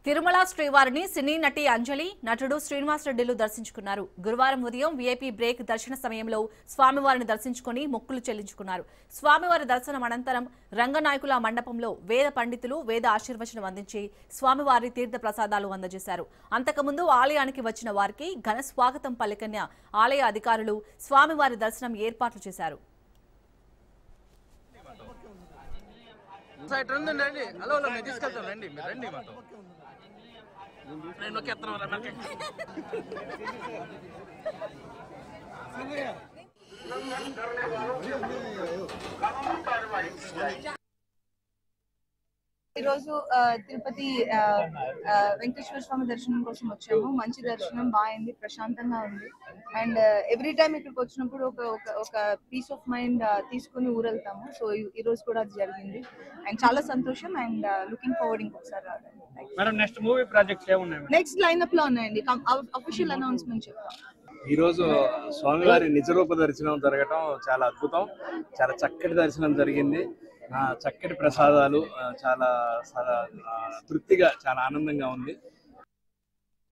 తిరుమల శ్రీవారిని సినీ నటి అంజలి, నటుడు శ్రీనివాస్ రెడ్డిలు దర్శించుకున్నారు. గురువారం ఉదయం వీఐపీ బ్రేక్ దర్శన సమయంలో స్వామివారిని దర్శించుకుని మొక్కులు చెల్లించుకున్నారు. స్వామివారి దర్శనం అనంతరం రంగనాయకుల మండపంలో వేద పండితులు వేద ఆశీర్వచనం అందించి స్వామివారి తీర్థ ప్రసాదాలు అందజేశారు. అంతకుముందు ఆలయానికి వచ్చిన వారికి ఘన స్వాగతం పలికిన ఆలయ అధికారులు స్వామివారి దర్శనం ఏర్పాట్లు చేశారు. ఈరోజు తిరుపతి వెంకటేశ్వర స్వామి దర్శనం కోసం వచ్చాము. మంచి దర్శనం బాగుంది, ప్రశాంతంగా ఉంది. అండ్ ఎవ్రీ టైం ఇక్కడికి వచ్చినప్పుడు ఒక పీస్ ఆఫ్ మైండ్ తీసుకుని ఊరెళ్తాము. సో ఈ రోజు కూడా అది జరిగింది అండ్ చాలా సంతోషం అండ్ లుకింగ్ ఫార్వర్డ్ ఇంకొకసారి రావడానికి. నెక్స్ట్ మూవీ ప్రాజెక్ట్స్ ఏమున్నాయి? నెక్స్ట్ లైనప్ లో ఉన్నాయండి, అఫీషియల్ అనౌన్స్మెంట్ చెప్తాం. ఈ రోజు స్వామివారి నిజరూప దర్శనం జరగటం చాలా అద్భుతం. చాలా చక్కటి దర్శనం జరిగింది. చక్కటి ప్రసాదాలు, చాలా తృప్తిగా, చాలా ఆనందంగా ఉంది.